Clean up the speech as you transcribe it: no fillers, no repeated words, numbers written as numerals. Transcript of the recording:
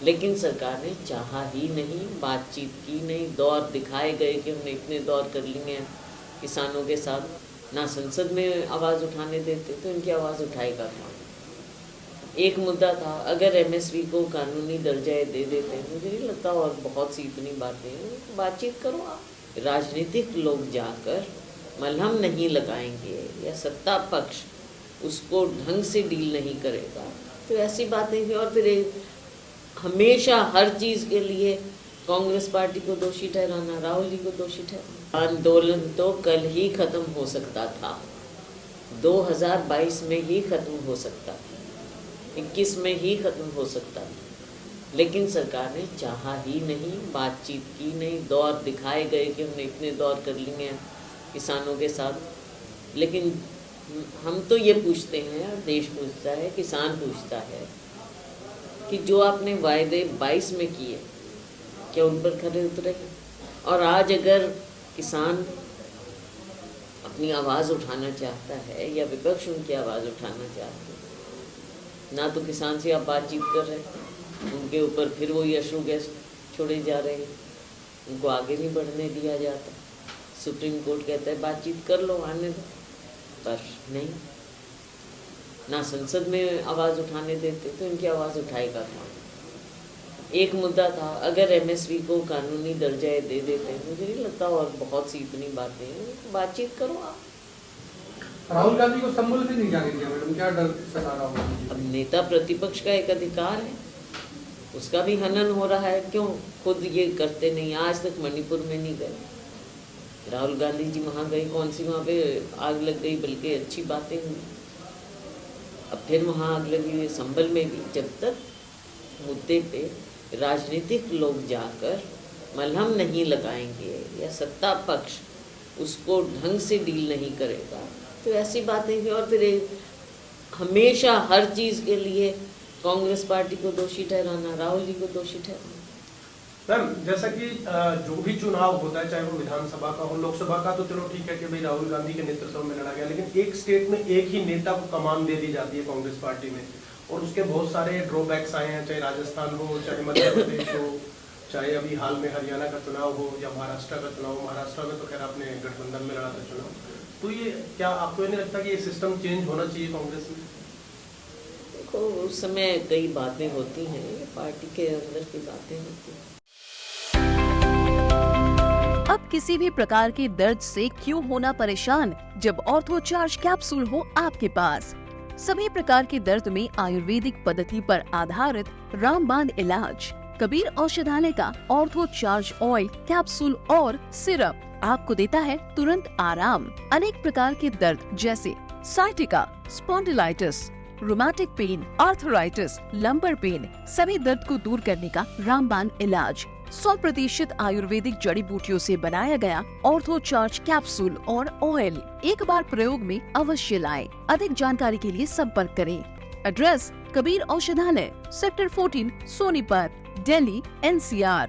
लेकिन सरकार ने चाहा ही नहीं, बातचीत की नहीं, दौर दिखाए गए कि हमने इतने दौर कर लिए हैं किसानों के साथ। ना संसद में आवाज़ उठाने देते तो इनकी आवाज़ उठाएगा कौन। एक मुद्दा था, अगर एमएसपी को कानूनी दर्जा दे देते, मुझे नहीं लगता और बहुत सी इतनी बातें हैं, बातचीत करो आप। राजनीतिक लोग जाकर मलहम नहीं लगाएंगे या सत्ता पक्ष उसको ढंग से डील नहीं करेगा तो ऐसी बातें हैं। और फिर हमेशा हर चीज़ के लिए कांग्रेस पार्टी को दोषी ठहराना, राहुल जी को दोषी ठहराना। आंदोलन तो कल ही ख़त्म हो सकता था, 2022 में ही ख़त्म हो सकता था, 21 में ही ख़त्म हो सकता था। लेकिन सरकार ने चाहा ही नहीं, बातचीत की नहीं, दौर दिखाए गए कि हमने इतने दौर कर लिए हैं किसानों के साथ। लेकिन हम तो ये पूछते हैं, देश पूछता है, किसान पूछता है कि जो आपने वायदे 22 में किए क्या उन पर खरे उतरे? और आज अगर किसान अपनी आवाज़ उठाना चाहता है या विपक्ष उनकी आवाज़ उठाना चाहते हैं, ना तो किसान से आप बातचीत कर रहे हैं, उनके ऊपर फिर वही अश्रु गैस छोड़े जा रहे हैं, उनको आगे नहीं बढ़ने दिया जाता। सुप्रीम कोर्ट कहता है बातचीत कर लो, आने दो, पर नहीं। ना संसद में आवाज़ उठाने देते तो इनकी आवाज़ उठाएगा कौन। एक मुद्दा था, अगर एमएसपी को कानूनी दर्जा दे देते, मुझे नहीं लगता और बहुत सी इतनी बातें हैं, बातचीत करो आप। राहुल गांधी को संबल भी नहीं जाने दिया मैडम, क्या डर सता रहा होगा? अब नेता प्रतिपक्ष का एक अधिकार है, उसका भी हनन हो रहा है, क्यों खुद ये करते नहीं? आज तक मणिपुर में नहीं गए, राहुल गांधी जी वहाँ गए, कौन सी वहाँ पे आग लग गई, बल्कि अच्छी बातें हुई। अब फिर वहाँ आग लगी, संबल में भी। जब तक मुद्दे पे राजनीतिक लोग जाकर मलहम नहीं लगाएंगे या सत्ता पक्ष उसको ढंग से डील नहीं करेगा तो ऐसी बातें हैं। और फिर हमेशा हर चीज़ के लिए कांग्रेस पार्टी को दोषी ठहराना, राहुल जी को दोषी ठहराना। मैम, जैसा कि जो भी चुनाव होता है, चाहे वो विधानसभा का हो, लोकसभा का, तो चलो ठीक है कि भाई राहुल गांधी के नेतृत्व में लड़ा गया, लेकिन एक स्टेट में एक ही नेता को कमान दे दी जाती है कांग्रेस पार्टी में, और उसके बहुत सारे ड्रॉबैक्स आए हैं, चाहे राजस्थान हो, चाहे मध्य प्रदेश हो, चाहे अभी हाल में हरियाणा का चुनाव हो या महाराष्ट्र का चुनाव। महाराष्ट्र में तो खैर आपने गठबंधन में लड़ा था चुनाव, तो ये क्या आपको ये नहीं लगता कि ये सिस्टम चेंज होना चाहिए कांग्रेस में? देखो, उस समय कई बातें होती हैं, पार्टी के अंदर की बातें होती हैं। अब किसी भी प्रकार के दर्द से क्यों होना परेशान, जब ऑर्थो चार्ज कैप्सूल हो आपके पास। सभी प्रकार के दर्द में आयुर्वेदिक पद्धति पर आधारित रामबाण इलाज। कबीर औषधालय का ऑर्थो चार्ज ऑयल, कैप्सूल और सिरप आपको देता है तुरंत आराम। अनेक प्रकार के दर्द जैसे sciatica, spondylitis, rheumatic pain, arthritis, lumbar pain, सभी दर्द को दूर करने का रामबाण इलाज 100% आयुर्वेदिक जड़ी बूटियों से बनाया गया ऑर्थो चार्ज कैप्सूल और ऑयल एक बार प्रयोग में अवश्य लाएं। अधिक जानकारी के लिए संपर्क करें। एड्रेस: कबीर औषधालय, सेक्टर 14, सोनीपत, दिल्ली, NCR।